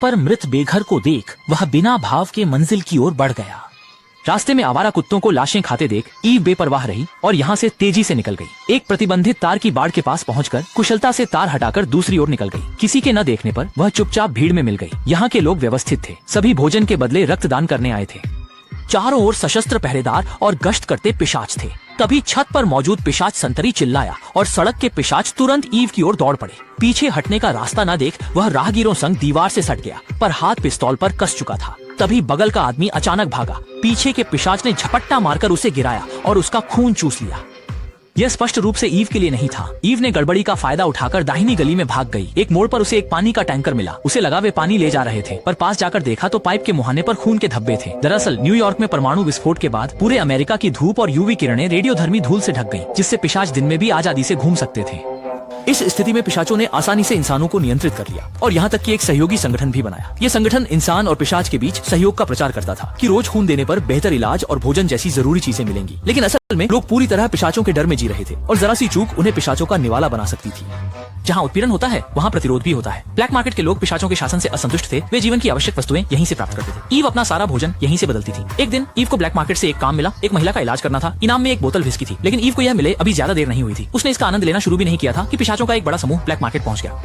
पर मृत बेघर को देख वह बिना भाव के मंजिल की ओर बढ़ गया। रास्ते में आवारा कुत्तों को लाशें खाते देख ईव बेपरवाह रही और यहाँ से तेजी से निकल गई। एक प्रतिबंधित तार की बाड़ के पास पहुंचकर कुशलता से तार हटाकर दूसरी ओर निकल गई। किसी के न देखने पर वह चुपचाप भीड़ में मिल गई। यहाँ के लोग व्यवस्थित थे, सभी भोजन के बदले रक्तदान करने आए थे। चारों ओर सशस्त्र पहरेदार और गश्त करते पिशाच थे। तभी छत पर मौजूद पिशाच संतरी चिल्लाया और सड़क के पिशाच तुरंत ईव की ओर दौड़ पड़े। पीछे हटने का रास्ता न देख वह राहगीरों संग दीवार से सट गया, पर हाथ पिस्तौल पर कस चुका था। तभी बगल का आदमी अचानक भागा। पीछे के पिशाच ने झपट्टा मारकर उसे गिराया और उसका खून चूस लिया। यह स्पष्ट रूप से ईव के लिए नहीं था। ईव ने गड़बड़ी का फायदा उठाकर दाहिनी गली में भाग गई। एक मोड़ पर उसे एक पानी का टैंकर मिला। उसे लगा वे पानी ले जा रहे थे, पर पास जाकर देखा तो पाइप के मुहाने पर खून के धब्बे थे। दरअसल न्यूयॉर्क में परमाणु विस्फोट के बाद पूरे अमेरिका की धूप और यूवी किरणें रेडियोधर्मी धूल से ढक गयी, जिससे पिशाच दिन में भी आजादी से घूम सकते थे। इस स्थिति में पिशाचों ने आसानी से इंसानों को नियंत्रित कर लिया और यहाँ तक कि एक सहयोगी संगठन भी बनाया। ये संगठन इंसान और पिशाच के बीच सहयोग का प्रचार करता था कि रोज खून देने पर बेहतर इलाज और भोजन जैसी जरूरी चीजें मिलेंगी। लेकिन असल में लोग पूरी तरह पिशाचों के डर में जी रहे थे और जरा सी चूक उन्हें पिशाचों का निवाला बना सकती थी। जहाँ उत्पीड़न होता है वहाँ प्रतिरोध भी होता है। ब्लैक मार्केट के लोग पिशाचों के शासन से असंतुष्ट थे। वे जीवन की आवश्यक वस्तुएं यहीं से प्राप्त करते थे। ईव अपना सारा भोजन यहीं से बदलती थी। एक दिन ईव को ब्लैक मार्केट से एक काम मिला। एक महिला का इलाज करना था। इनाम में एक बोतल विस्की थी। लेकिन ईव को यह मिले अभी ज्यादा देर नहीं हुई थी। उसने इसका आनंद लेना शुरू भी नहीं किया था कि पिशाचों का एक बड़ा समूह ब्लैक मार्केट पहुंच गया।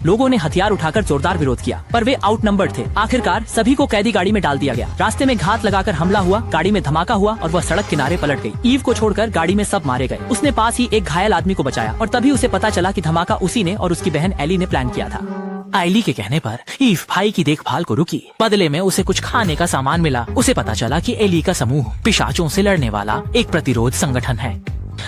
लोगों ने हथियार उठाकर जोरदार विरोध किया, पर वे आउटनंबर्ड थे। आखिरकार सभी को कैदी गाड़ी में डाल दिया गया। रास्ते में घात लगाकर हमला हुआ, गाड़ी में धमाका हुआ और वह सड़क किनारे पलट गई। ईव को छोड़कर गाड़ी में सब मारे गए। उसने पास ही एक घायल आदमी को बचाया और तभी उसे पता चला कि धमाका उसी ने और उसकी बहन एली ने प्लान किया था। आइली के कहने पर ईव भाई की देखभाल को रुकी। बदले में उसे कुछ खाने का सामान मिला। उसे पता चला कि एली का समूह पिशाचों से लड़ने वाला एक प्रतिरोध संगठन है।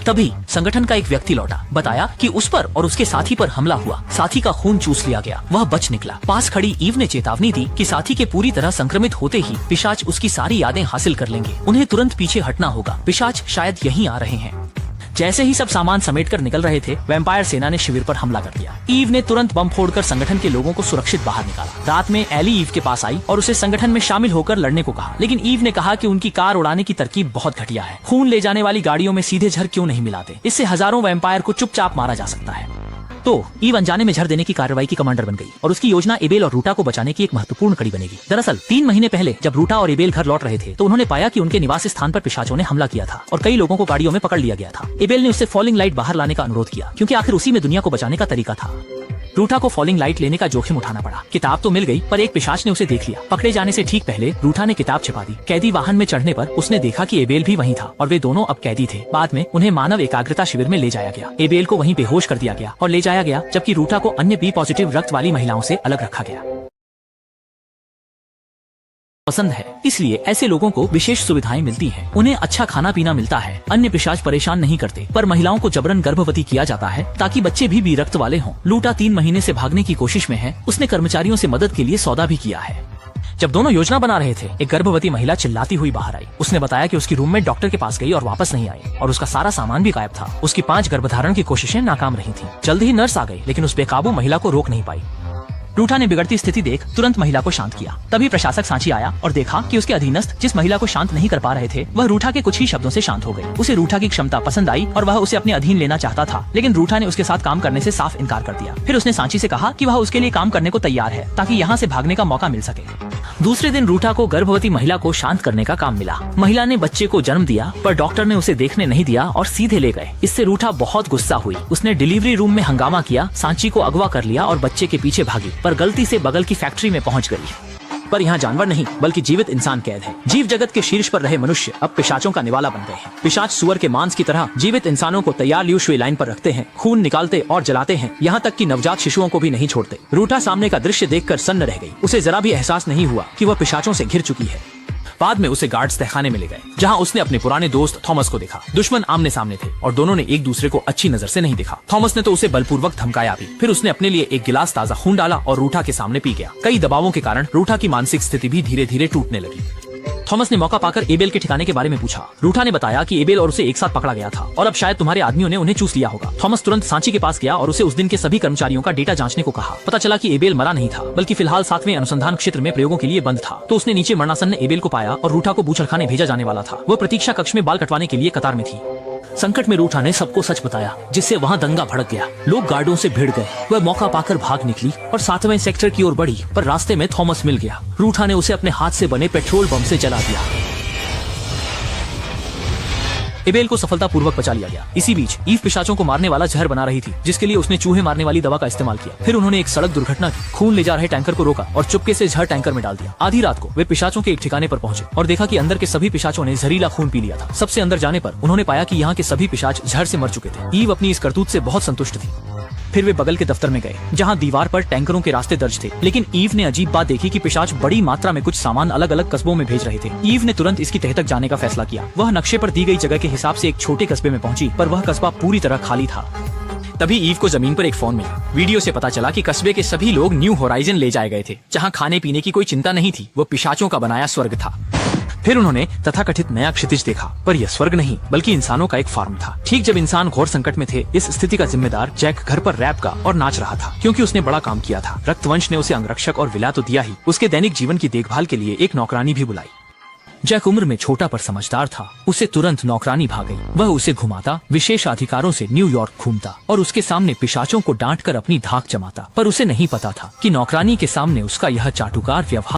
तभी संगठन का एक व्यक्ति लौटा, बताया कि उस पर और उसके साथी पर हमला हुआ। साथी का खून चूस लिया गया, वह बच निकला। पास खड़ी ईव ने चेतावनी दी कि साथी के पूरी तरह संक्रमित होते ही पिशाच उसकी सारी यादें हासिल कर लेंगे। उन्हें तुरंत पीछे हटना होगा, पिशाच शायद यहीं आ रहे हैं। जैसे ही सब सामान समेटकर निकल रहे थे, वैम्पायर सेना ने शिविर पर हमला कर दिया। ईव ने तुरंत बम फोड़कर संगठन के लोगों को सुरक्षित बाहर निकाला। रात में एली ईव के पास आई और उसे संगठन में शामिल होकर लड़ने को कहा, लेकिन ईव ने कहा कि उनकी कार उड़ाने की तरकीब बहुत घटिया है। खून ले जाने वाली गाड़ियों में सीधे झर क्यों नहीं मिलाते? इससे हजारों वैम्पायर को चुपचाप मारा जा सकता है। तो ईव अनजाने में झर देने की कार्रवाई की कमांडर बन गई और उसकी योजना एबेल और रूटा को बचाने की एक महत्वपूर्ण कड़ी बनेगी। दरअसल 3 महीने पहले जब रूटा और एबेल घर लौट रहे थे तो उन्होंने पाया कि उनके निवास स्थान पर पिशाचों ने हमला किया था और कई लोगों को गाड़ियों में पकड़ लिया गया था। एबेल ने उससे फॉलिंग लाइट बाहर लाने का अनुरोध किया, क्योंकि आखिर उसी में दुनिया को बचाने का तरीका था। रूटा को फॉलिंग लाइट लेने का जोखिम उठाना पड़ा। किताब तो मिल गई, पर एक पिशाच ने उसे देख लिया। पकड़े जाने से ठीक पहले रूटा ने किताब छिपा दी। कैदी वाहन में चढ़ने पर उसने देखा कि एबेल भी वहीं था और वे दोनों अब कैदी थे। बाद में उन्हें मानव एकाग्रता शिविर में ले जाया गया। एबेल को वहीं बेहोश कर दिया गया और ले जाया गया, जबकि रूटा को अन्य बी पॉजिटिव रक्त वाली महिलाओं से अलग रखा गया। पसंद है, इसलिए ऐसे लोगों को विशेष सुविधाएं मिलती हैं। उन्हें अच्छा खाना पीना मिलता है। अन्य पिशाच परेशान नहीं करते, पर महिलाओं को जबरन गर्भवती किया जाता है ताकि बच्चे भी बी रक्त वाले हों। लूटा 3 महीने से भागने की कोशिश में है। उसने कर्मचारियों से मदद के लिए सौदा भी किया है। जब दोनों योजना बना रहे थे, एक गर्भवती महिला चिल्लाती हुई बाहर आई। उसने बताया कि उसकी रूममेट डॉक्टर के पास गई और वापस नहीं आई और उसका सारा सामान भी गायब था। उसकी 5 गर्भधारण की कोशिशें नाकाम रही थीं। जल्द ही नर्स आ गई, लेकिन उस बेकाबू महिला को रोक नहीं पाई। रूठा ने बिगड़ती स्थिति देख तुरंत महिला को शांत किया। तभी प्रशासक सांची आया और देखा कि उसके अधीनस्थ जिस महिला को शांत नहीं कर पा रहे थे, वह रूठा के कुछ ही शब्दों से शांत हो गई। उसे रूठा की क्षमता पसंद आई और वह उसे अपने अधीन लेना चाहता था, लेकिन रूठा ने उसके साथ काम करने से साफ इनकार कर दिया। फिर उसने सांची से कहा कि वह उसके लिए काम करने को तैयार है ताकि यहाँ से भागने का मौका मिल सके। दूसरे दिन रूठा को गर्भवती महिला को शांत करने का काम मिला। महिला ने बच्चे को जन्म दिया, पर डॉक्टर ने उसे देखने नहीं दिया और सीधे ले गए। इससे रूठा बहुत गुस्सा हुई। उसने डिलीवरी रूम में हंगामा किया, सांची को अगवा कर लिया और बच्चे के पीछे भागी, पर गलती से बगल की फैक्ट्री में पहुंच गई। पर यहाँ जानवर नहीं बल्कि जीवित इंसान कैद है। जीव जगत के शीर्ष पर रहे मनुष्य अब पिशाचों का निवाला बन गए हैं। पिशाच सुअर के मांस की तरह जीवित इंसानों को तैयार ली हुई लाइन पर रखते हैं, खून निकालते और जलाते हैं, यहाँ तक कि नवजात शिशुओं को भी नहीं छोड़ते। रूठा सामने का दृश्य देखकर सन्न रह गई। उसे जरा भी एहसास नहीं हुआ कि वह पिशाचों से घिर चुकी है। बाद में उसे गार्ड्स तहखाने में ले गए, जहां उसने अपने पुराने दोस्त थॉमस को देखा। दुश्मन आमने सामने थे और दोनों ने एक दूसरे को अच्छी नजर से नहीं देखा। थॉमस ने तो उसे बलपूर्वक धमकाया भी। फिर उसने अपने लिए एक गिलास ताजा खून डाला और रूठा के सामने पी गया। कई दबावों के कारण रूठा की मानसिक स्थिति भी धीरे धीरे टूटने लगी। थॉमस ने मौका पाकर एबेल के ठिकाने के बारे में पूछा। रूठा ने बताया कि एबेल और उसे एक साथ पकड़ा गया था और अब शायद तुम्हारे आदमियों ने उन्हें चूस लिया होगा। थॉमस तुरंत सांची के पास गया और उसे उस दिन के सभी कर्मचारियों का डेटा जांचने को कहा। पता चला कि एबेल मरा नहीं था, बल्कि फिलहाल 7वें अनुसंधान क्षेत्र में प्रयोगों के लिए बंद था। तो उसने नीचे मरणासन्न एबेल को पाया और रूठा को बूचड़खाने भेजा जाने वाला था। वह प्रतीक्षा कक्ष में बाल कटवाने के लिए कतार में थी। संकट में रूठा ने सबको सच बताया, जिससे वहाँ दंगा भड़क गया। लोग गार्डों से भिड़ गए। वह मौका पाकर भाग निकली और 7वें सेक्टर की ओर बढ़ी, पर रास्ते में थॉमस मिल गया। रूठा ने उसे अपने हाथ से बने पेट्रोल बम से जला दिया। एबेल को सफलतापूर्वक बचा लिया गया। इसी बीच ईव पिशाचों को मारने वाला जहर बना रही थी, जिसके लिए उसने चूहे मारने वाली दवा का इस्तेमाल किया। फिर उन्होंने एक सड़क दुर्घटना की, खून ले जा रहे टैंकर को रोका और चुपके से जहर टैंकर में डाल दिया। आधी रात को वे पिशाचों के एक ठिकाने पर पहुंचे और देखा कि अंदर के सभी पिशाचों ने जहरीला खून पी लिया था। सबसे अंदर जाने पर उन्होंने पाया कि यहाँ के सभी पिशाच जहर से मर चुके थे। ईव अपनी इस करतूत से बहुत संतुष्ट थी। फिर वे बगल के दफ्तर में गए, जहां दीवार पर टैंकरों के रास्ते दर्ज थे। लेकिन ईव ने अजीब बात देखी कि पिशाच बड़ी मात्रा में कुछ सामान अलग अलग कस्बों में भेज रहे थे। ईव ने तुरंत इसकी तह तक जाने का फैसला किया। वह नक्शे पर दी गई जगह के हिसाब से एक छोटे कस्बे में पहुंची, पर वह कस्बा पूरी तरह खाली था। तभी ईव को जमीन पर एक फोन मिला। वीडियो से पता चला कि कस्बे के सभी लोग न्यू होराइजन ले जाए गए थे, जहाँ खाने पीने की कोई चिंता नहीं थी। वो पिशाचों का बनाया स्वर्ग था। फिर उन्होंने तथाकथित नया क्षितिज देखा, पर यह स्वर्ग नहीं बल्कि इंसानों का एक फार्म था। ठीक जब इंसान घोर संकट में थे, इस स्थिति का जिम्मेदार जैक घर पर रैप का और नाच रहा था, क्योंकि उसने बड़ा काम किया था। रक्तवंश ने उसे अंगरक्षक और विला तो दिया ही, उसके दैनिक जीवन की देखभाल के लिए एक नौकरानी भी बुलाई। जैक उम्र में छोटा पर समझदार था। उसे तुरंत नौकरानी भाग गई। वह उसे घुमाता, विशेष अधिकारों से न्यूयॉर्क घूमता और उसके सामने पिशाचों को डांट कर अपनी धाक जमाता। पर उसे नहीं पता था कि नौकरानी के सामने उसका यह चाटुकार व्यवहार